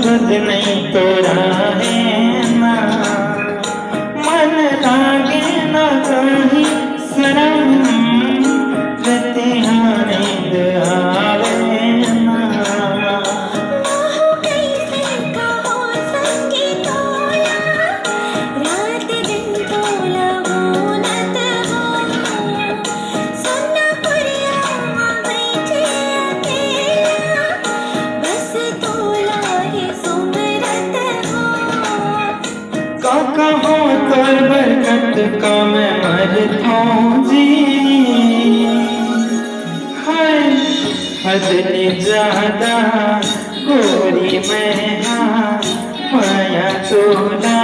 सुध नहीं तोड़ा है ना, मन लागे न कहीं शरम, रते नींद आवे ना। रात दिन तोला बोलत हो, सुना पुरिया बैठे अकेला, बस तोला ही सुमरत हो। काका हो तोर बरकत का मैं मरता जी, हाय हद ने ज्यादा गोरी मैं माया तोला